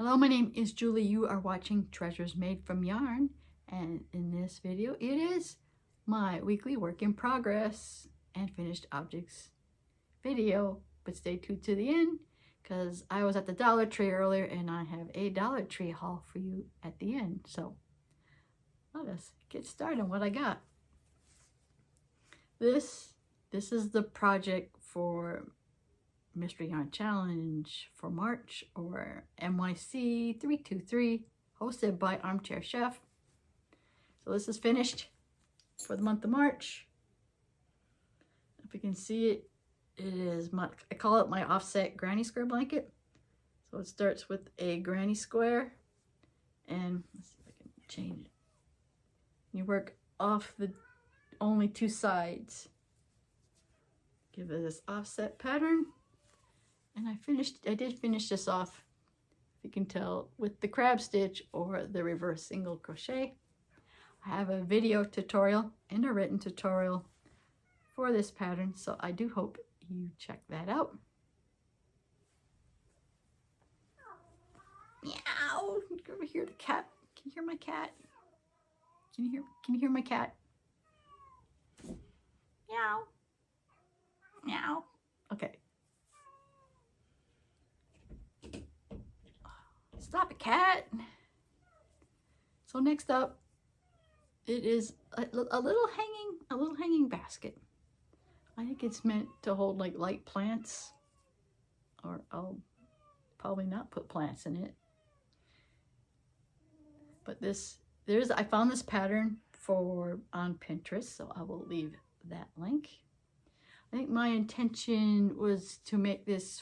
Hello, my name is Julie. You are watching Treasures Made from Yarn, and in this video it is my weekly work in progress and finished objects video. But stay tuned to the end because I was at the Dollar Tree earlier and I have a Dollar Tree haul for you at the end. So let us get started on what I got. This is the project for Mystery Yarn Challenge for March, or MYC 323, hosted by Armchair Chef. So this is finished for the month of March. If you can see it, it is my, I call it my offset granny square blanket. So it starts with a granny square, and let's see if I can change it. You work off the only two sides. Give it this offset pattern. And I did finish this off, if you can tell, with the crab stitch or the reverse single crochet. I have a video tutorial and a written tutorial for this pattern, so I do hope you check that out. Meow! You can over hear the cat. Can you hear my cat? Can you hear my cat? Meow. Meow. Okay. Stop it, cat. So next up, it is a little hanging basket. I think it's meant to hold like light plants, or I'll probably not put plants in it. But I found this pattern on Pinterest, so I will leave that link. I think my intention was to make this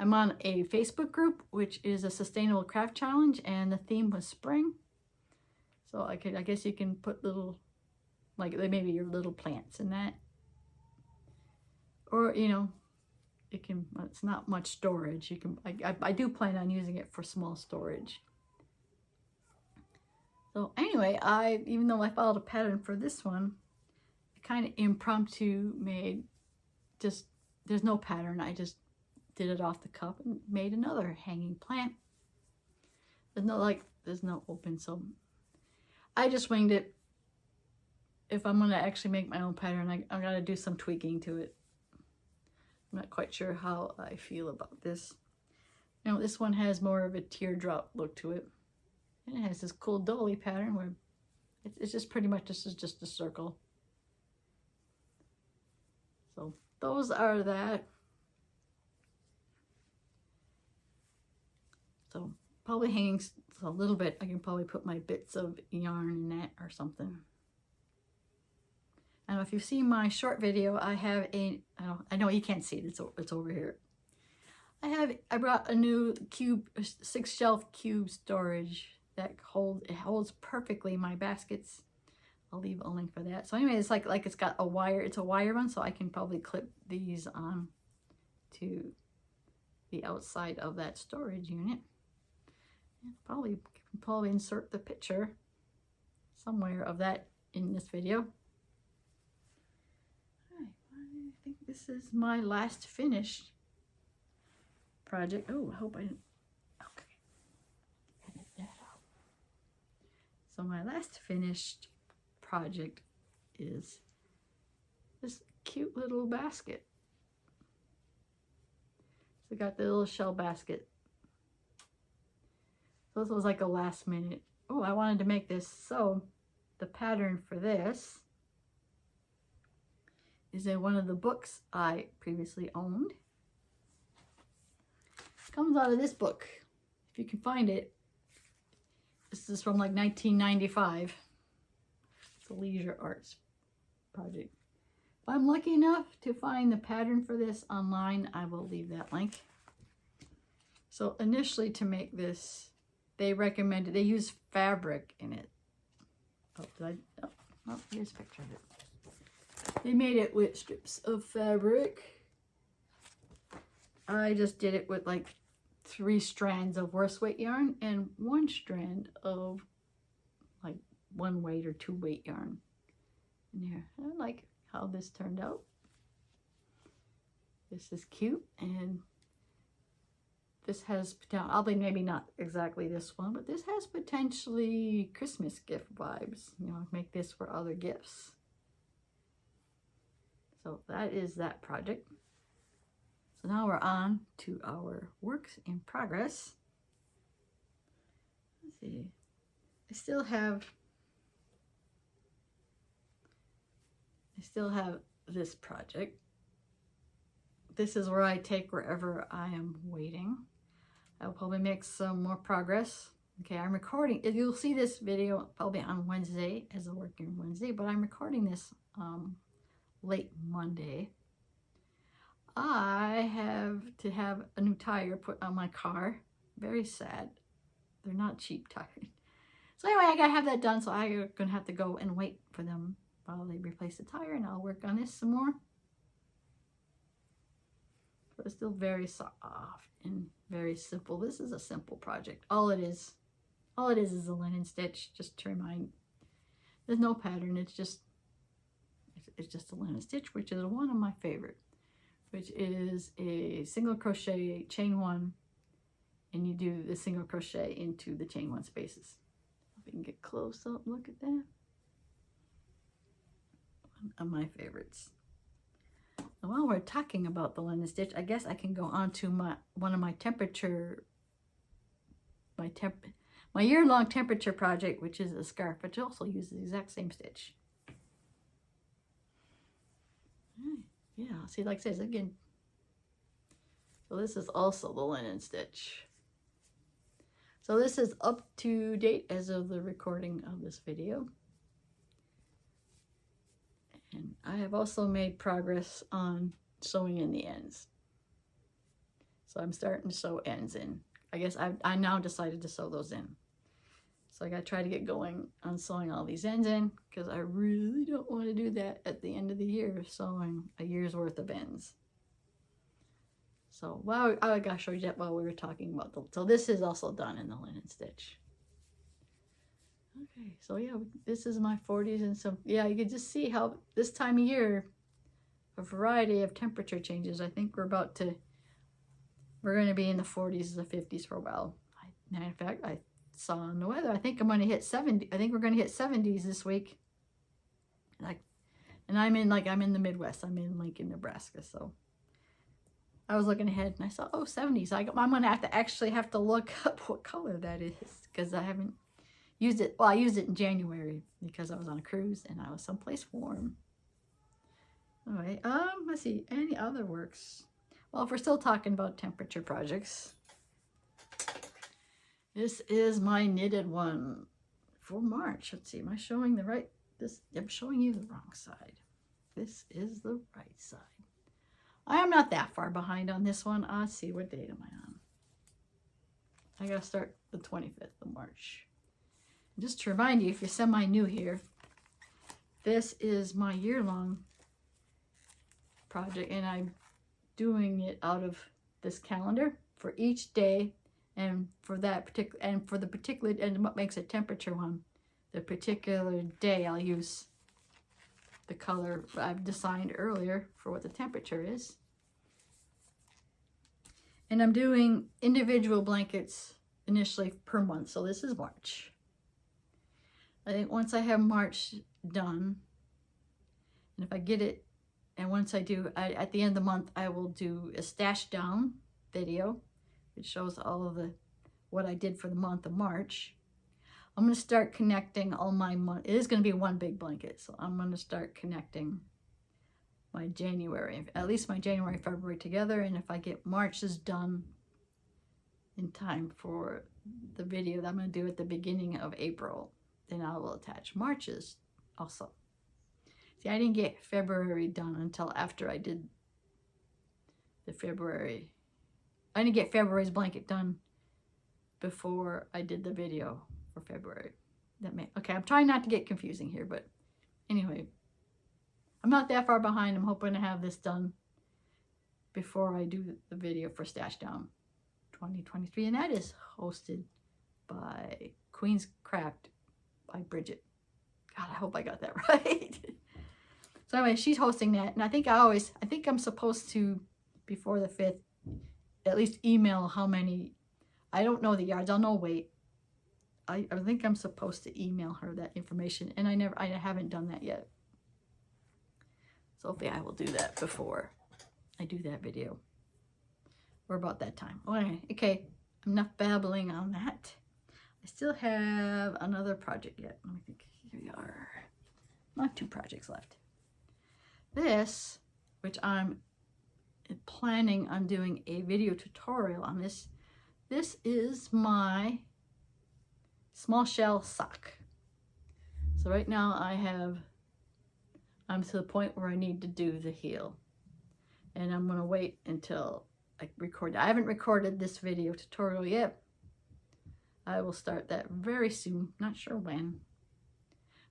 I'm on a Facebook group, which is a sustainable craft challenge, and the theme was spring. So I guess you can put little, like maybe your little plants in that. Or, you know, it's not much storage. I do plan on using it for small storage. So anyway, even though I followed a pattern for this one, I kind of impromptu made there's no pattern. I just did it off the cuff and made another hanging plant. There's no open, so I just winged it. If I'm gonna actually make my own pattern, I gotta do some tweaking to it. I'm not quite sure how I feel about this. You know, this one has more of a teardrop look to it. And it has this cool dolly pattern where it's just pretty much, this is just a circle. So those are that. So probably hanging a little bit. I can probably put my bits of yarn in that or something. I don't know if you've seen my short video. I have I know you can't see it. It's over here. I brought a new cube, 6 shelf cube storage that holds perfectly my baskets. I'll leave a link for that. So anyway, it's like it's got a wire. It's a wire one, so I can probably clip these on to the outside of that storage unit. And probably insert the picture somewhere of that in this video. All right, I think this is my last finished project. Oh, I hope I didn't. Okay, edit that out. So my last finished project is this cute little basket. So I got the little shell basket. So this was like a last minute. Oh, I wanted to make this. So the pattern for this is in one of the books I previously owned. It comes out of this book, if you can find it. This is from like 1995. It's a leisure arts project. If I'm lucky enough to find the pattern for this online, I will leave that link. So initially, to make this, they recommended, they use fabric in it. Oh, here's a picture of it. They made it with strips of fabric. I just did it with like 3 strands of worst weight yarn and 1 strand of like 1 weight or 2 weight yarn in here. I like how this turned out. This is cute, and this has potential, probably maybe not exactly this one, but this has potentially Christmas gift vibes. You know, make this for other gifts. So that is that project. So now we're on to our works in progress. Let's see. I still have this project. This is where I take wherever I am waiting. I'll probably make some more progress. Okay, I'm recording. You'll see this video probably on Wednesday as a working Wednesday, but I'm recording this late Monday. I have to have a new tire put on my car. Very sad. They're not cheap tires. So anyway, I gotta have that done, so I'm gonna have to go and wait for them while they replace the tire, and I'll work on this some more. But it's still very soft and very simple. This is a simple project. All it is a linen stitch, just to remind. There's no pattern. It's just a linen stitch, which is one of my favorite, which is a single crochet, chain one, and you do the single crochet into the chain one spaces. If we can get close up, look at that. One of my favorites. And while we're talking about the linen stitch, I guess I can go on to my year-long temperature project, which is a scarf, which also uses the exact same stitch. Yeah, see, like I said, again. So this is also the linen stitch. So this is up to date as of the recording of this video. And I have also made progress on sewing in the ends. So I'm starting to sew ends in. I guess I now decided to sew those in. So I gotta try to get going on sewing all these ends in, because I really don't want to do that at the end of the year, sewing a year's worth of ends. So I gotta show you that while we were talking about so this is also done in the linen stitch. Okay, so yeah, this is my 40s, and so yeah, you can just see how this time of year, a variety of temperature changes. I think we're going to be in the 40s, the 50s for a while. In fact, I saw on the weather, I think I'm going to hit 70. I think we're going to hit 70s this week. And I'm in the Midwest. I'm in Lincoln, Nebraska. So I was looking ahead and I saw, oh, 70s. I'm going to actually have to look up what color that is, because I haven't used it. Well, I used it in January because I was on a cruise and I was someplace warm. All right. Let's see. Any other works? Well, if we're still talking about temperature projects, this is my knitted one for March. Let's see. Am I showing the right? I'm showing you the wrong side. This is the right side. I am not that far behind on this one. Let's see. What date am I on? I got to start the 25th of March. Just to remind you, if you're semi-new here, this is my year-long project, and I'm doing it out of this calendar for each day, and for that particular, and for the particular, and what makes a temperature one, the particular day I'll use the color I've designed earlier for what the temperature is. And I'm doing individual blankets initially per month, so this is March. I think once I have March done, and if I get it, and once I do, at the end of the month, I will do a stash down video, which shows all of what I did for the month of March. I'm going to start connecting all my month. It is going to be one big blanket, so I'm going to start connecting my January, at least my January, February together, and if I get March's done in time for the video that I'm going to do at the beginning of April, then I will attach March's also. See, I didn't get February done until after I did the February. I didn't get February's blanket done before I did the video for February. Okay, I'm trying not to get confusing here, but anyway, I'm not that far behind. I'm hoping to have this done before I do the video for Stash Down 2023, and that is hosted by Queenscraftsbydridget. God, I hope I got that right. So anyway, she's hosting that, and I think I'm supposed to, before the 5th, at least email how many. I don't know the yards. I'll know weight. I think I'm supposed to email her that information, and I haven't done that yet. So hopefully I will do that before I do that video, or about that time. Okay, enough babbling on that. I still have another project yet. Let me think. Here we are. Not 2 projects left. This, which I'm planning on doing a video tutorial on this. This is my small shell sock. So right now I'm to the point where I need to do the heel. And I'm gonna wait until I record. I haven't recorded this video tutorial yet. I will start that very soon, not sure when.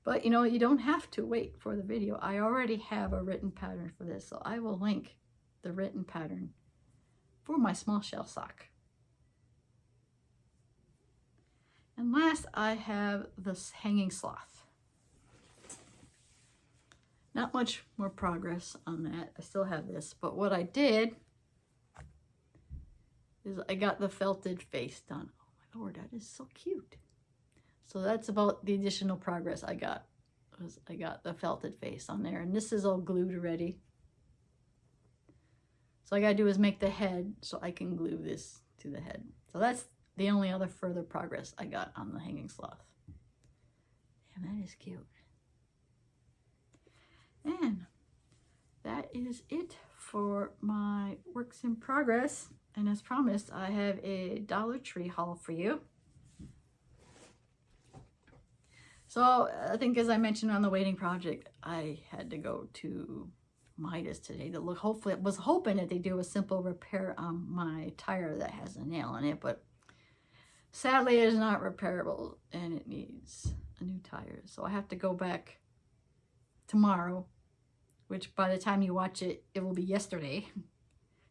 But you know, you don't have to wait for the video. I already have a written pattern for this, so I will link the written pattern for my small shell sock. And last, I have this hanging sloth. Not much more progress on that. I still have this, but what I did is I got the felted face done. Oh my Lord, that is so cute. So that's about the additional progress I got. I got the felted face on there, and this is all glued already. So all I gotta do is make the head so I can glue this to the head. So that's the only other further progress I got on the hanging sloth. And that is cute. And that is it for my works in progress. And as promised, I have a Dollar Tree haul for you. So I think, as I mentioned on the waiting project, I had to go to Midas today to look. Hopefully, I was hoping that they do a simple repair on my tire that has a nail in it, but sadly it is not repairable and it needs a new tire. So I have to go back tomorrow, which by the time you watch it, it will be yesterday.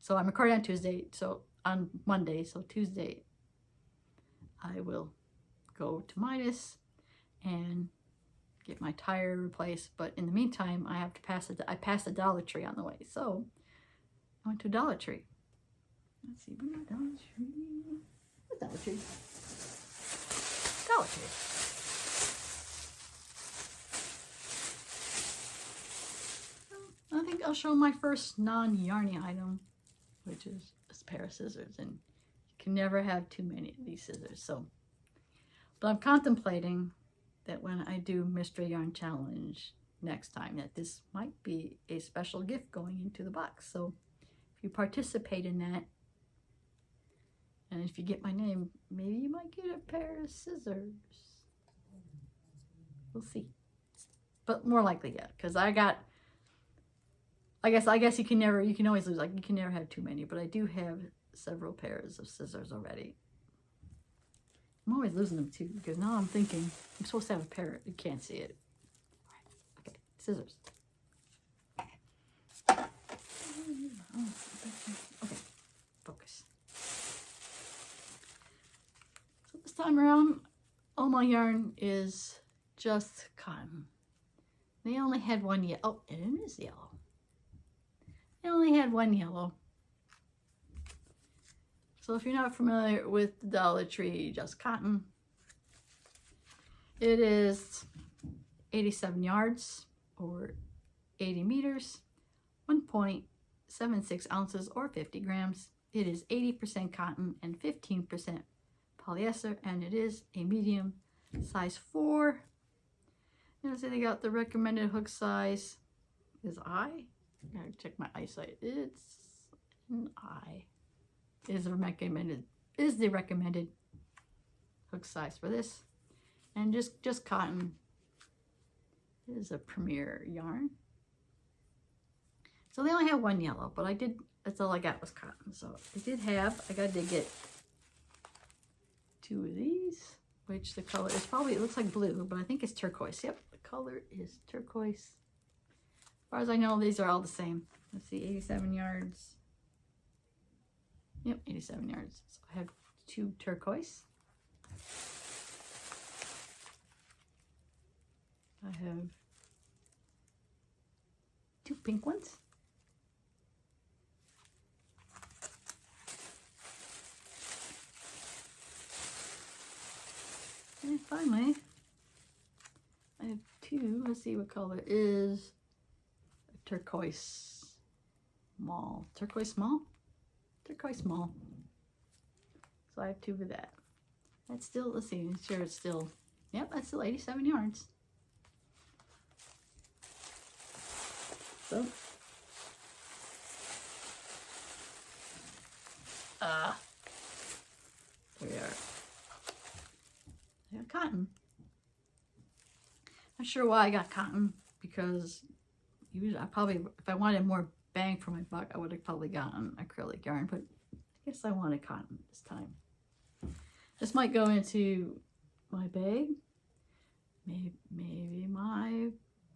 So I'm recording on Tuesday, so on Monday, so Tuesday I will go to Midas and get my tire replaced. But in the meantime, I have to I passed a Dollar Tree on the way. So I went to a Dollar Tree. Let's see, where's my Dollar Tree? Where's Dollar Tree? Dollar Tree. I think I'll show my first non-yarny item, which is a pair of scissors. And you can never have too many of these scissors. So, but I'm contemplating that when I do Mystery Yarn Challenge next time, that this might be a special gift going into the box. So if you participate in that, and if you get my name, maybe you might get a pair of scissors. We'll see. But more likely, yeah, because I guess you can always lose. Like, you can never have too many, but I do have several pairs of scissors already. I'm always losing them too, because now I'm thinking I'm supposed to have a pair. You can't see it. Okay, scissors. Okay, focus. So this time around, all my yarn is just cotton. They only had one yellow. Oh, and it is yellow. They only had one yellow. So if you're not familiar with the Dollar Tree Just Cotton, it is 87 yards or 80 meters, 1.76 ounces or 50 grams. It is 80% cotton and 15% polyester, and it is a medium size 4. And so they got the recommended hook size is I. Gotta check my eyesight. It's an I. Is the recommended hook size for this. And just cotton is a premier yarn. So they only have one yellow, but that's all I got was cotton. So I got to get 2 of these, which the color is probably, it looks like blue, but I think it's turquoise. Yep, the color is turquoise. As far as I know, these are all the same. Let's see, 87 yards. Yep, 87 yards. So I have 2 turquoise. I have 2 pink ones. And finally, I have two. Let's see what color it is. A turquoise small. Turquoise small? Turquoise small. So I have two of that. That's still, let's see, make sure it's still, yep, that's still 87 yards. So, there we are. I got cotton. Not sure why I got cotton, because usually I probably, if I wanted more bang for my buck, I would have probably gotten acrylic yarn, but I guess I wanted cotton this time. This might go into my bag. Maybe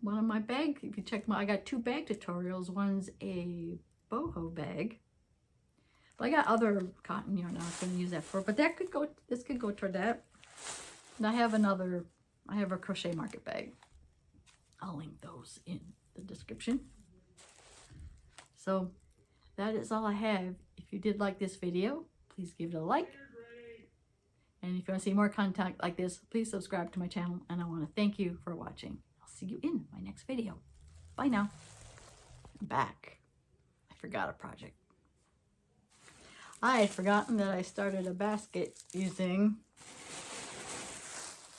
one of my bag. If you check I got two bag tutorials. One's a boho bag. But I got other cotton yarn I was going to use that for. But that could go, this could go toward that. And I have a Crochet Market Bag. I'll link those in the description. So that is all I have. If you did like this video, please give it a like. And if you want to see more content like this, please subscribe to my channel. And I want to thank you for watching. I'll see you in my next video. Bye now. I'm back. I forgot a project. I had forgotten that I started a basket using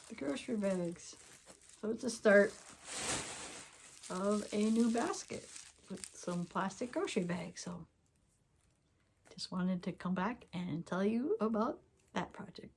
the grocery bags. So it's a start of a new basket with some plastic grocery bags. So just wanted to come back and tell you about that project.